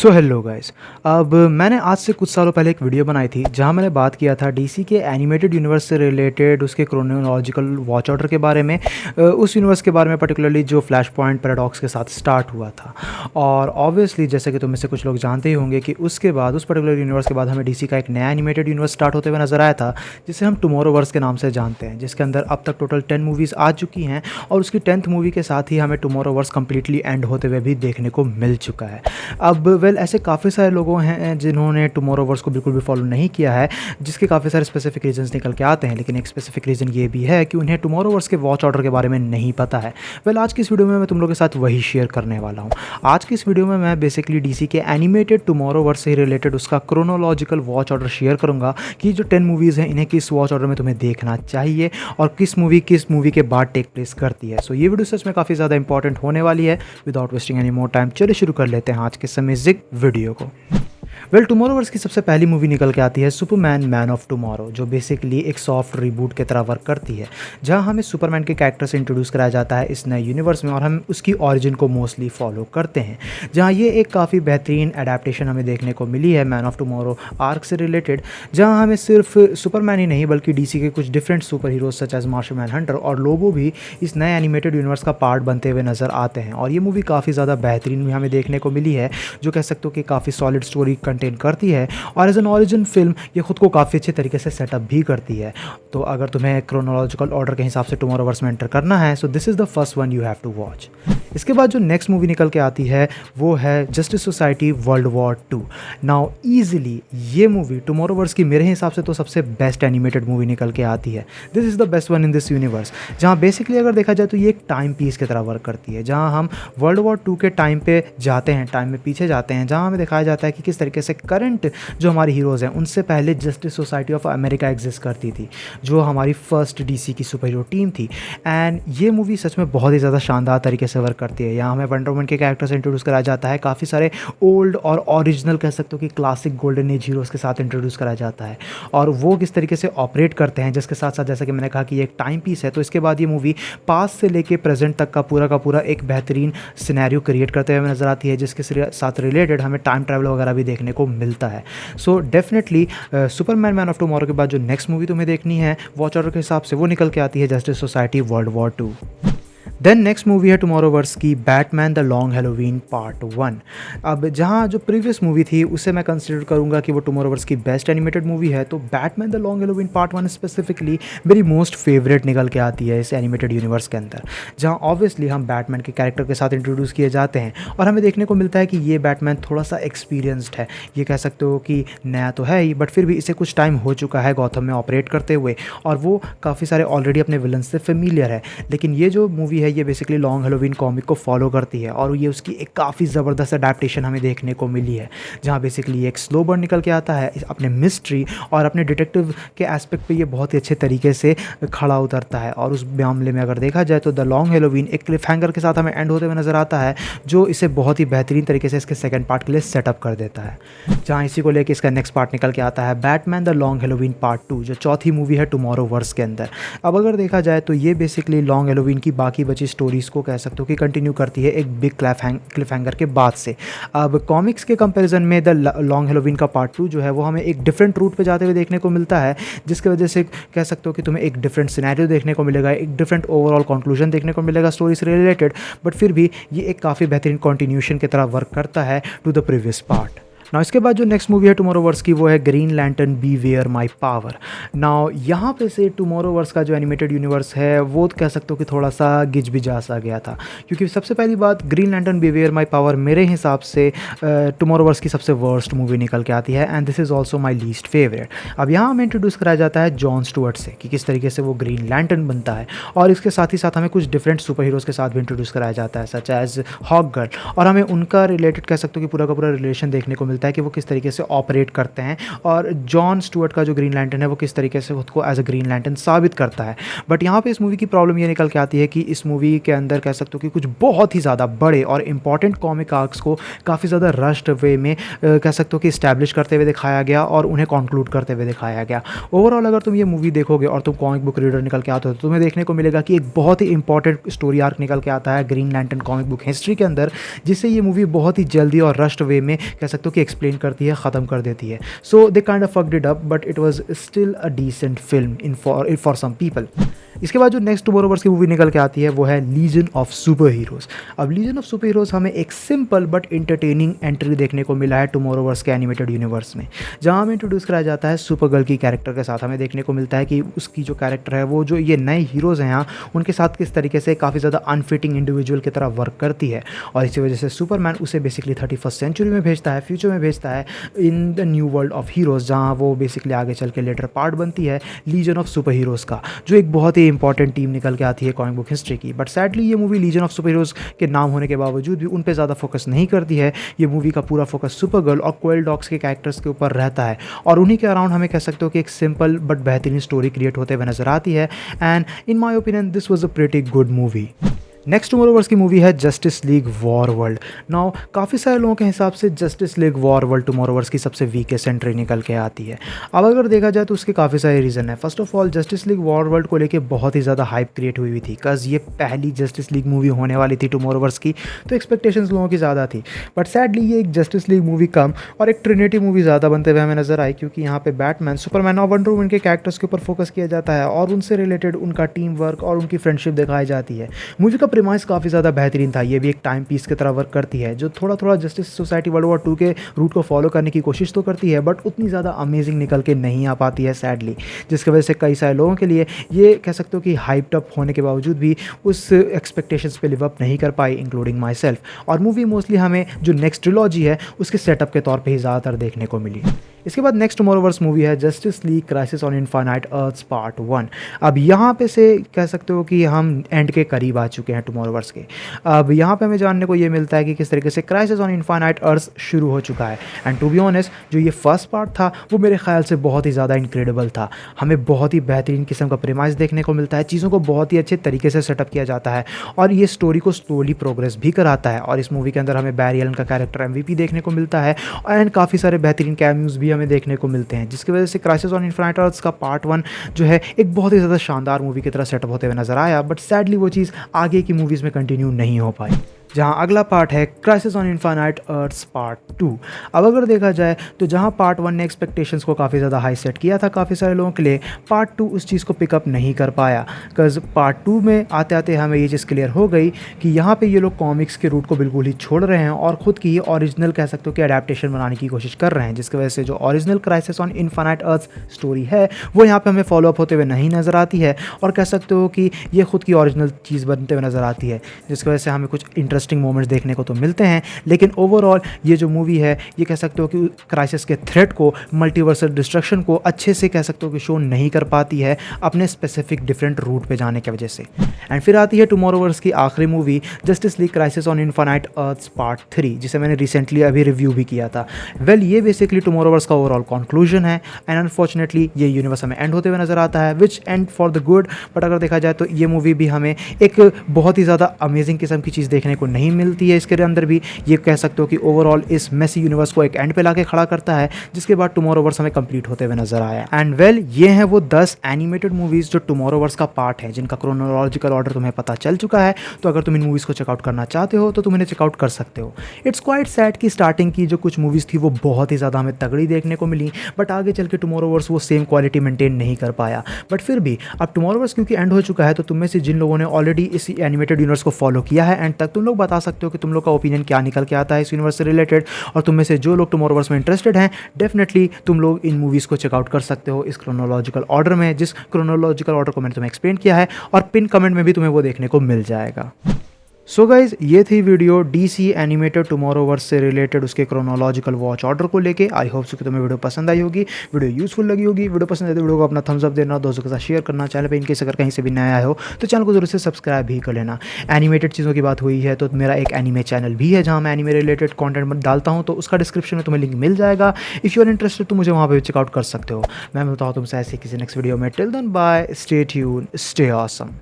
So hello guys. अब मैंने आज से कुछ सालों पहले एक वीडियो बनाई थी जहां मैंने बात किया था डीसी के एनिमेटेड यूनिवर्स से रिलेटेड उसके क्रोनोलॉजिकल वॉच ऑर्डर के बारे में, उस यूनिवर्स के बारे में पर्टिकुलरली जो फ्लैश पॉइंट पैराडॉक्स के साथ स्टार्ट हुआ था। और ऑब्वियसली जैसे कि तुम में से कुछ लोग जानते ही होंगे कि उसके बाद उस पर्टिकुलर यूनिवर्स के बाद हमें डीसी का एक नया एनिमेटेड यूनिवर्स स्टार्ट होते हुए नजर आया था, जिसे हम टुमारोवर्स के नाम से जानते हैं, जिसके अंदर अब तक टोटल 10 मूवीज़ आ चुकी हैं और उसकी 10th मूवी के साथ ही हमें टुमारोवर्स कंप्लीटली एंड होते हुए भी देखने को मिल चुका है। अब ऐसे काफ़ी सारे लोगों हैं जिन्होंने टुमारोवर्स को बिल्कुल भी फॉलो नहीं किया है, जिसके काफ़ी सारे स्पेसिफिक रीजंस निकल के आते हैं, लेकिन एक स्पेसिफिक रीज़न ये भी है कि उन्हें टुमारोवर्स के वॉच ऑर्डर के बारे में नहीं पता है। आज की इस वीडियो में मैं तुम लोगों के साथ वही शेयर करने वाला हूँ। आज की इस वीडियो में मैं बेसिकली डीसी के एनिमेटेड टुमारोवर्स से रिलेटेड उसका क्रोनोलॉजिकल वॉच ऑर्डर शेयर करूँगा कि जो 10 मूवीज़ हैं इन्हें किस वॉच ऑर्डर में तुम्हें देखना चाहिए और किस मूवी के बाद टेक प्लेस करती है। सो ये वीडियो सच में काफ़ी ज़्यादा इंपॉर्टेंट होने वाली है। Without wasting any more time चलिए शुरू कर लेते हैं आज के अमेजिंग वीडियो को। टुमारोवर्स की सबसे पहली मूवी निकल के आती है सुपरमैन मैन ऑफ टुमारो, जो बेसिकली एक सॉफ्ट रिबूट की तरह वर्क करती है, जहां हमें सुपरमैन के कैरेक्टर से इंट्रोड्यूस कराया जाता है इस नए यूनिवर्स में और हम उसकी ओरिजिन को मोस्टली फॉलो करते हैं। जहां ये एक काफ़ी बेहतरीन एडेप्टेशन हमें देखने को मिली है मैन ऑफ टुमारो आर्क से रिलेटेड, जहाँ हमें सिर्फ सुपरमैन ही नहीं बल्कि डीसी के कुछ different super heroes such as Martian Manhunter और लोबो भी इस नए एनिमेटेड यूनिवर्स का पार्ट बनते हुए नजर आते हैं। और ये मूवी काफ़ी ज़्यादा बेहतरीन भी हमें देखने को मिली है, जो कह सकते हो कि काफ़ी सॉलिड स्टोरी कंटेन करती है और एज एन ओरिजिन फिल्म ये खुद को काफ़ी अच्छे तरीके से सेटअप भी करती है। तो अगर तुम्हें क्रोनोलॉजिकल ऑर्डर के हिसाब से टुमारोवर्स में एंटर करना है, so this is the first one you have to watch. इसके बाद जो नेक्स्ट मूवी निकल के आती है वो है Justice Society World War 2। Now easily ये मूवी टुमारोवर्स की मेरे हिसाब से तो सबसे बेस्ट एनिमेटेड मूवी निकल के आती है। This is the best one in this universe, जहाँ बेसिकली अगर देखा जाए तो ये एक टाइम पीस की तरह वर्क करती है, जहाँ हम वर्ल्ड वॉर 2 के टाइम पे जाते हैं, टाइम में पीछे जाते हैं, जहाँ हमें दिखाया जाता है कि किस तरीके से करंट जो हमारे हीरोज़ हैं उनसे पहले justice society of America exist करती थी, जो हमारी फर्स्ट डीसी की सुपर हीरो टीम थी। एंड ये मूवी सच में बहुत ही ज़्यादा शानदार तरीके से वर्क करती है। यहाँ हमें वंडर वुमन के कैरेक्टर से इंट्रोड्यूस कराया जाता है, काफ़ी सारे ओल्ड और ओरिजिनल कह सकते हो कि क्लासिक गोल्डन एज हीरोज़ के साथ इंट्रोड्यूस कराया जाता है और वो किस तरीके से ऑपरेट करते हैं, जिसके साथ साथ जैसा कि मैंने कहा कि ये एक टाइम पीस है, तो इसके बाद ये मूवी पास्ट से लेके प्रेजेंट तक का पूरा एक बेहतरीन सिनेरियो क्रिएट करते हुए नजर आती है, जिसके साथ रिलेटेड हमें टाइम ट्रैवल वगैरह भी देखने को मिलता है। So definitely Superman man of tomorrow के बाद जो नेक्स्ट मूवी तुम्हें देखनी है वॉच ऑर्डर के हिसाब से वो निकल के आती है Justice Society World War 2। Then next movie है टुमारोवर्स की Batman the Long Halloween part 1। अब जहाँ जो प्रीवियस मूवी थी उसे मैं कंसिडर करूँगा कि वो टुमारोवर्स की बेस्ट एनिमेटेड मूवी है, तो Batman the Long Halloween part 1 specifically मेरी मोस्ट फेवरेट निकल के आती है इस एनिमेटेड यूनिवर्स के अंदर, जहाँ ऑब्वियसली हम बैटमैन के कैरेक्टर के साथ इंट्रोड्यूस किए जाते हैं और हमें देखने को मिलता है कि ये बैटमैन थोड़ा सा एक्सपीरियंस्ड है। ये कह सकते हो कि नया तो है ही, बट फिर भी इसे कुछ टाइम हो चुका है गॉथम में ऑपरेट करते हुए और वो काफ़ी सारे ऑलरेडी अपने विलन से फेमिलियर है। लेकिन ये जो मूवी है ये बेसिकली लॉन्ग हैलोवीन कॉमिक को फॉलो करती है और ये उसकी एक काफ़ी ज़बरदस्त अडैप्टेशन हमें देखने को मिली है, जहाँ बेसिकली एक स्लो बर्न निकल के आता है अपने मिस्ट्री और अपने डिटेक्टिव के एस्पेक्ट पे ये बहुत ही अच्छे तरीके से खड़ा उतरता है। और उस मामले में अगर देखा जाए तो द लॉन्ग हैलोवीन एक क्लिफ हैंगर के साथ हमें एंड होते हुए नजर आता है, जो इसे बहुत ही बेहतरीन तरीके से इसके सेकंड पार्ट के लिए सेटअप कर देता है, जहाँ इसी को लेकर इसका नेक्स्ट पार्ट निकल के आता है Batman the Long Halloween part 2, जो चौथी मूवी है टुमारोवर्स के अंदर। अब अगर देखा जाए तो ये बेसिकली लॉन्ग हैलोवीन की बाकी बची स्टोरीज को कह सकते हो कि कंटिन्यू करती है एक बिग क्लिफ हैंगर के बाद से। अब कॉमिक्स के कंपैरिजन में द लॉन्ग हैलोवीन का पार्ट 2 जो है वो हमें एक डिफरेंट रूट पे जाते हुए देखने को मिलता है, जिसकी वजह से कह सकते हो कि तुम्हें एक डिफरेंट सिनेरियो देखने को मिलेगा, एक डिफरेंट ओवरऑल कंक्लूजन देखने को मिलेगा स्टोरी से रिलेटेड, बट फिर भी ये एक काफ़ी बेहतरीन कंटिन्यूशन की तरह वर्क करता है to the previous part. Now इसके बाद जो नेक्स्ट मूवी है टुमारोवर्स की वो है Green Lantern Beware My Power. Now यहाँ पे से टुमारोवर्स का जो एनिमेटेड यूनिवर्स है वो कह सकते हो कि थोड़ा सा गिजबिजा सा गया था, क्योंकि सबसे पहली बात Green Lantern Beware My Power मेरे हिसाब से टुमारोवर्स की सबसे वर्स्ट मूवी निकल के आती है and this is also my least favourite. अब यहाँ हमें इंट्रोड्यूस कराया जाता है जॉन स्टुअर्ट से कि किस तरीके से वो ग्रीन लैंटर्न बनता है और इसके साथ ही साथ हमें कुछ डिफरेंट सुपर हीरोज़ के साथ भी इंट्रोड्यूस कराया जाता है सच एज हॉक गर्ल, और हमें उनका रिलेटेड कह सकते हो कि पूरा का पूरा रिलेशन देखने को मिलता मिलता है कि वो किस तरीके से ऑपरेट करते हैं और जॉन स्टुअर्ट का जो ग्रीन लैंटर्न है वो किस तरीके से खुद को एज अ ग्रीन लैंटर्न साबित करता है। बट यहाँ पे इस मूवी की प्रॉब्लम ये निकल के आती है कि इस मूवी के अंदर कह सकते हो कि कुछ बहुत ही ज़्यादा बड़े और इंपॉर्टेंट कॉमिक आर्क्स को काफ़ी ज़्यादा रश्ड वे में कह सकते हो कि इस्टेब्लिश करते हुए दिखाया गया और उन्हें कंक्लूड करते हुए दिखाया गया। ओवरऑल अगर तुम ये मूवी देखोगे और तुम कॉमिक बुक रीडर निकल के आते हो तो तुम्हें देखने को मिलेगा कि एक बहुत ही इंपॉर्टेंट स्टोरी आर्क निकल के आता है Green lantern comic book history के अंदर, जिससे ये मूवी बहुत ही जल्दी और रश्ड वे में कह सकते हो कि एक्सप्लेन करती है, ख़त्म कर देती है। So they kind of fucked it up but it was still a decent film in for some people. इसके बाद जो नेक्स्ट टुमारोवर्स की मूवी निकल के आती है वो है लीजन ऑफ सुपर हीरोज़। अब लीजन ऑफ सुपर हीरोज़ हमें एक सिंपल बट इंटरटेनिंग एंट्री देखने को मिला है टुमारोवर्स के एनिमेटेड यूनिवर्स में, जहां हमें इंट्रोड्यूस कराया जाता है सुपर गर्ल की कैरेक्टर के साथ। हमें देखने को मिलता है कि उसकी जो कैरेक्टर है वो जो ये नए हीरोज़ हैं यहाँ उनके साथ किस तरीके से काफ़ी ज़्यादा अनफिटिंग इंडिविजुअल की तरह वर्क करती है, और इसी वजह से सुपरमैन उसे बेसिकली 31st सेंचुरी में भेजता है, फ्यूचर में भेजता है in the new world of heroes, जहाँ वो बेसिकली आगे चल के लेटर पार्ट बनती है लीजन ऑफ सुपर हीरोज़ का, जो एक बहुत ही इंपॉर्टेंट टीम निकल के आती है कॉमिक बुक हिस्ट्री की। बट सैडली ये movie Legion of Super Heroes के नाम होने के बावजूद भी उन पे ज़्यादा फोकस नहीं करती है। ये मूवी का पूरा फोकस सुपर गर्ल और क्वेल डॉग्स के कैरेक्टर्स के ऊपर रहता है और उन्हीं के अराउंड हमें कह सकते हो कि एक सिंपल बट बेहतरीन स्टोरी क्रिएट होते हुए नजर आती है। And in my opinion this was a pretty good movie. Next Tomorrowverse की मूवी है Justice League War World. Now काफ़ी सारे लोगों के हिसाब से Justice League War World Tomorrowverse की सबसे वीकेस्ट एंट्री निकल के आती है। अब अगर देखा जाए तो उसके काफ़ी सारे रीज़न है। First of all justice League War world को लेके बहुत ही ज़्यादा हाइप क्रिएट हुई थी, बिकॉज ये पहली जस्टिस लीग मूवी होने वाली थी टुमारोवर्स की, तो एक्सपेक्टेशंस लोगों की ज़्यादा थी। बट सैडली ये एक जस्टिस लीग मूवी कम और एक ट्रिनिटी मूवी ज़्यादा बनते हुए हमें नजर आई, क्योंकि यहाँ पे बैटमैन, सुपरमैन और वंडर वुमन के कैरेक्टर्स के ऊपर फोकस किया जाता है और उनसे रिलेटेड उनका टीम वर्क और उनकी फ्रेंडशिप दिखाई जाती है। मूवी का प्रीमाइस काफ़ी ज़्यादा बेहतरीन था। ये भी एक टाइम पीस की तरह वर्क करती है, जो थोड़ा थोड़ा जस्टिस सोसाइटी वर्ल्ड वॉर 2 के रूट को फॉलो करने की कोशिश तो करती है, बट उतनी ज़्यादा अमेजिंग निकल के नहीं आ पाती है सैडली, जिसकी वजह से कई सारे लोगों के लिए ये कह सकते हो कि हाइप्ड अप होने के बावजूद भी उस एक्सपेक्टेशंस पे लिव अप नहीं कर पाई, इंक्लूडिंग माई सेल्फ। और मूवी मोस्टली हमें जो नेक्स्ट ट्रिलॉजी है उसके सेटअप के तौर पर ही ज़्यादातर देखने को मिली। इसके बाद नेक्स्ट टुमारोवर्स मूवी है Justice League Crisis on Infinite Earths part 1। अब यहाँ पे से कह सकते हो कि हम एंड के करीब आ चुके हैं टुमारोवर्स के। अब यहाँ पे हमें जानने को ये मिलता है कि किस तरीके से क्राइसिस ऑन इनफाइनाइट अर्थ्स शुरू हो चुका है। एंड टू बी ऑनेस्ट जो ये फर्स्ट पार्ट था वो मेरे ख्याल से बहुत ही ज़्यादा इनक्रेडिबल था। हमें बहुत ही बेहतरीन किस्म का प्रीमाइस देखने को मिलता है, चीज़ों को बहुत ही अच्छे तरीके से सेटअप किया जाता है और ये स्टोरी को स्लोली प्रोग्रेस भी कराता है। और इस मूवी के अंदर हमें बैरी एलन का कैरेक्टर MVP देखने को मिलता है एंड काफ़ी सारे बेहतरीन कैमियोज भी हमें देखने को मिलते हैं, जिसकी वजह से क्राइसिस ऑन इनफाइनाइट अर्थ्स का पार्ट 1 जो है एक बहुत ही ज़्यादा शानदार मूवी की तरह सेटअप होते हुए नजर आया। बट सैडली वो चीज़ आगे की मूवीज़ में कंटिन्यू नहीं हो पाई, जहां अगला पार्ट है Crisis on Infinite Earths part 2। अब अगर देखा जाए तो जहां पार्ट 1 ने एक्सपेक्टेशंस को काफ़ी ज़्यादा हाई सेट किया था काफ़ी सारे लोगों के लिए, पार्ट 2 उस चीज़ को पिकअप नहीं कर पाया। बिकॉज पार्ट 2 में आते आते हमें ये चीज़ क्लियर हो गई कि यहाँ पे ये लोग कॉमिक्स के रूट को बिल्कुल ही छोड़ रहे हैं और ख़ुद की ओरिजिनल कह सकते हो कि अडेप्टेशन बनाने की कोशिश कर रहे हैं, जिसकी वजह से जो original Crisis on Infinite Earths story है वो यहाँ पर हमें फॉलोअप होते हुए नहीं नज़र आती है और कह सकते हो कि ये खुद की ओरिजिनल चीज़ बनते हुए नज़र आती है, जिसकी वजह से हमें कुछ इंटरेस्टिंग मोमेंट्स देखने को तो मिलते हैं। लेकिन ओवरऑल ये जो मूवी है ये कह सकते हो कि क्राइसिस के थ्रेट को, मल्टीवर्सल डिस्ट्रक्शन को अच्छे से कह सकते हो कि शो नहीं कर पाती है अपने स्पेसिफिक डिफरेंट रूट पे जाने की वजह से। एंड फिर आती है टुमारोवर्स की आखिरी movie Justice League Crisis on Infinite Earths part 3, जिसे मैंने रिसेंटली अभी रिव्यू भी किया था। ये बेसिकली टुमारोवर्स का ओवरऑल कंक्लूजन है एंड अनफॉर्चुनेटली ये यूनिवर्स हमें एंड होते हुए नजर आता है, which end for the good. But अगर देखा जाए तो ये मूवी भी हमें एक बहुत ही ज़्यादा अमेजिंग किस्म की चीज़ देखने को नहीं मिलती है। इसके अंदर भी ये कह सकते हो कि ओवरऑल इस मेसी यूनिवर्स को एक एंड पे लाके खड़ा करता है, जिसके बाद टुमारोवर्स हमें कंप्लीट होते हुए नजर आया। एंड ये हैं वो 10 एनिमेटेड मूवीज जो टुमारोवर्स का पार्ट है, जिनका क्रोनोलॉजिकल ऑर्डर तुम्हें पता चल चुका है। तो अगर तुम इन मूवीज़ को चेकआउट करना चाहते हो तो तुम इन्हें चेकआउट कर सकते हो। इट्स क्वाइट सैड कि स्टार्टिंग की जो कुछ मूवीज़ थी वो बहुत ही ज़्यादा हमें तगड़ी देखने को मिली, बट आगे चल के टुमारोवर्स वो सेम क्वालिटी मेंटेन नहीं कर पाया। बट फिर भी अब टुमारोवर्स क्योंकि एंड हो चुका है, तो तुम में से जिन लोगों ने ऑलरेडी इस एनिमेटेड यूनिवर्स को फॉलो किया है एंड तक, तुम लोग बता सकते हो कि तुम लोग का ओपिनियन क्या निकल के आता है इस यूनिवर्स से रिलेटेड। और तुम में से जो लोग टुमारोवर्स में इंटरेस्टेड हैं, डेफिनेटली तुम लोग इन मूवीज़ को चेकआउट कर सकते हो इस क्रोनोलॉजिकल ऑर्डर में, जिस क्रोनोलॉजिकल ऑर्डर को मैंने तुम्हें एक्सप्लेन किया है, और पिन कमेंट में भी तुम्हें वो देखने को मिल जाएगा। सो गाइज ये थी वीडियो डीसी एनिमेटेड टुमारोवर्स से रिलेटेड उसके क्रोनोलॉजिकल वॉच ऑर्डर को लेके। आई होप सो कि तुम्हें वीडियो पसंद आई होगी, वीडियो यूजफुल लगी होगी। वीडियो पसंद आए तो वीडियो को अपना थम्स अप देना, दोस्तों के साथ शेयर करना। चैनल पे इनकेस अगर कहीं से भी नया आए हो तो चैनल को जरूर से सब्सक्राइब भी कर लेना। एनिमेटेड चीज़ों की बात हुई है तो मेरा एक एनिमे चैनल भी है जहाँ मैं एनिमे रिलेटेड कॉन्टेंट डालता हूँ, तो उसका डिस्क्रिप्शन में तुम्हें लिंक मिल जाएगा। इफ़ यू आर इंटरेस्टेड तो मुझे वहाँ पर चेकआउट कर सकते हो। मैं मिलता हूँ तुमसे ऐसे किसी नेक्स्ट वीडियो में। Till then bye, stay tune, stay awesome.